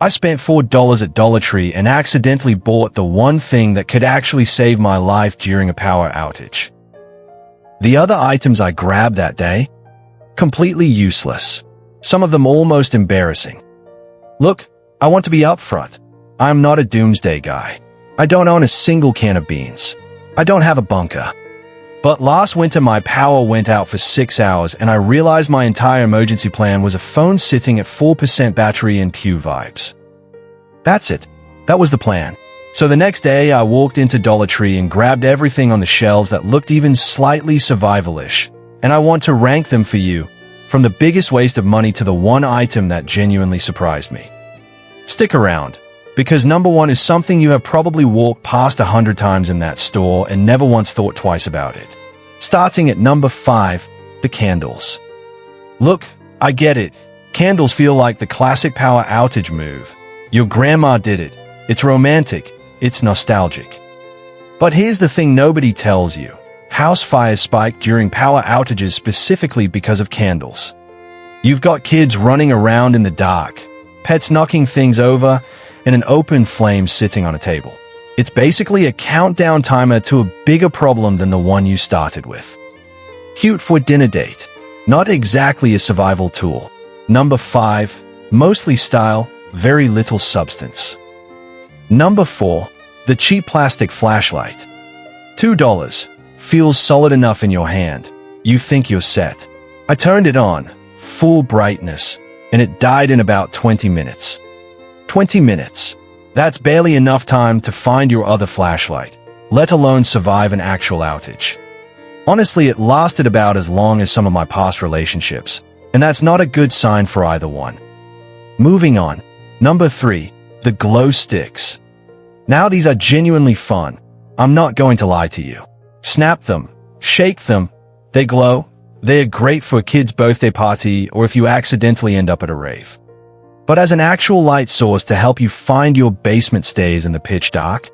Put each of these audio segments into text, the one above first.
I spent $4 at Dollar Tree and accidentally bought the one thing that could actually save my life during a power outage. The other items I grabbed that day? Completely useless. Some of them almost embarrassing. Look, I want to be upfront. I'm not a doomsday guy. I don't own a single can of beans. I don't have a bunker. But last winter my power went out for 6 hours and I realized my entire emergency plan was a phone sitting at 4% battery and Q vibes. That's it. That was the plan. So the next day I walked into Dollar Tree and grabbed everything on the shelves that looked even slightly survivalish. And I want to rank them for you, from the biggest waste of money to the one item that genuinely surprised me. Stick around, because number one is something you have probably walked past 100 times in that store and never once thought twice about it. Starting at number 5, the candles. Look, I get it. Candles feel like the classic power outage move. Your grandma did it. It's romantic. It's nostalgic. But here's the thing nobody tells you. House fires spike during power outages specifically because of candles. You've got kids running around in the dark, pets knocking things over, and an open flame sitting on a table. It's basically a countdown timer to a bigger problem than the one you started with. Cute for dinner date. Not exactly a survival tool. Number 5, mostly style, very little substance. Number 4, the cheap plastic flashlight. $2. Feels solid enough in your hand. You think you're set. I turned it on, full brightness, and it died in about 20 minutes. 20 minutes. That's barely enough time to find your other flashlight, let alone survive an actual outage. Honestly, it lasted about as long as some of my past relationships, and that's not a good sign for either one. Moving on. Number 3, the glow sticks. Now these are genuinely fun. I'm not going to lie to you. Snap them, shake them, they glow. They're great for a kid's birthday party or if you accidentally end up at a rave. But as an actual light source to help you find your basement stairs in the pitch dark?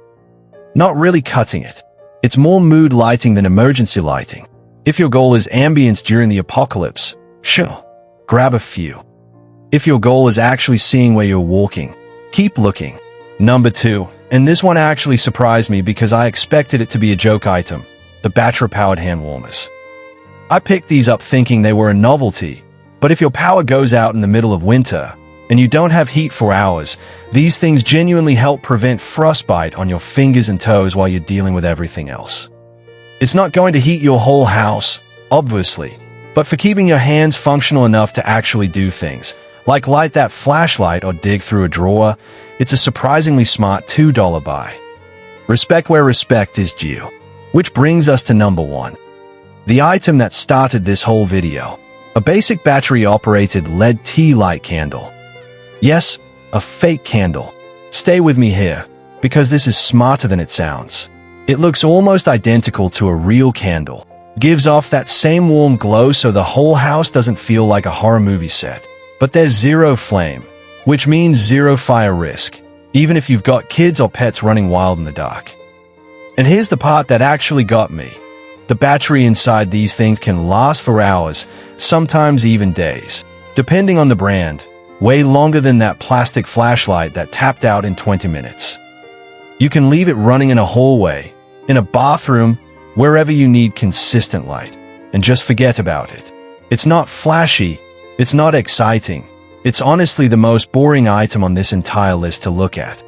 Not really cutting it. It's more mood lighting than emergency lighting. If your goal is ambience during the apocalypse, sure, grab a few. If your goal is actually seeing where you're walking, keep looking. Number 2, and this one actually surprised me because I expected it to be a joke item, the battery-powered hand warmers. I picked these up thinking they were a novelty, but if your power goes out in the middle of winter, and you don't have heat for hours, these things genuinely help prevent frostbite on your fingers and toes while you're dealing with everything else. It's not going to heat your whole house, obviously, but for keeping your hands functional enough to actually do things, like light that flashlight or dig through a drawer, it's a surprisingly smart $2 buy. Respect where respect is due. Which brings us to number 1. The item that started this whole video. A basic battery-operated LED tea light candle. Yes, a fake candle. Stay with me here, because this is smarter than it sounds. It looks almost identical to a real candle. Gives off that same warm glow so the whole house doesn't feel like a horror movie set. But there's zero flame, which means zero fire risk, even if you've got kids or pets running wild in the dark. And here's the part that actually got me. The battery inside these things can last for hours, sometimes even days. Depending on the brand, way longer than that plastic flashlight that tapped out in 20 minutes. You can leave it running in a hallway, in a bathroom, wherever you need consistent light, and just forget about it. It's not flashy, it's not exciting, it's honestly the most boring item on this entire list to look at.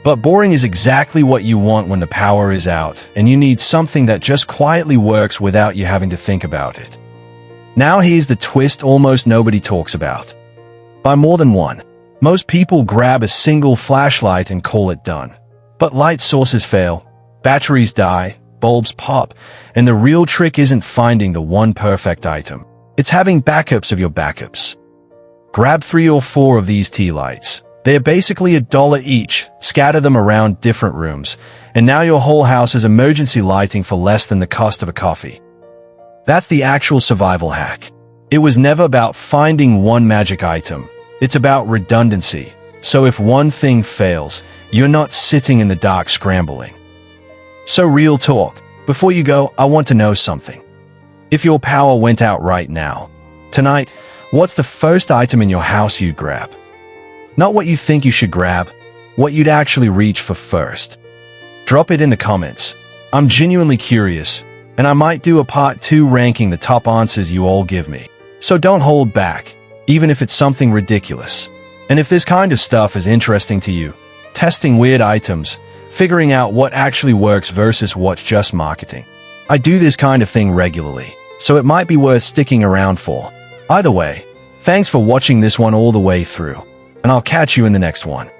But boring is exactly what you want when the power is out, and you need something that just quietly works without you having to think about it. Now here's the twist almost nobody talks about. Buy more than one. Most people grab a single flashlight and call it done. But light sources fail, batteries die, bulbs pop, and the real trick isn't finding the one perfect item. It's having backups of your backups. Grab 3 or 4 of these tea lights. They're basically $1 each, scatter them around different rooms, and now your whole house has emergency lighting for less than the cost of a coffee. That's the actual survival hack. It was never about finding one magic item. It's about redundancy. So if one thing fails, you're not sitting in the dark scrambling. So real talk, before you go, I want to know something. If your power went out right now, tonight, what's the first item in your house you'd grab? Not what you think you should grab, what you'd actually reach for first. Drop it in the comments. I'm genuinely curious, and I might do a part 2 ranking the top answers you all give me. So don't hold back, even if it's something ridiculous. And if this kind of stuff is interesting to you, testing weird items, figuring out what actually works versus what's just marketing. I do this kind of thing regularly, so it might be worth sticking around for. Either way, thanks for watching this one all the way through, and I'll catch you in the next one.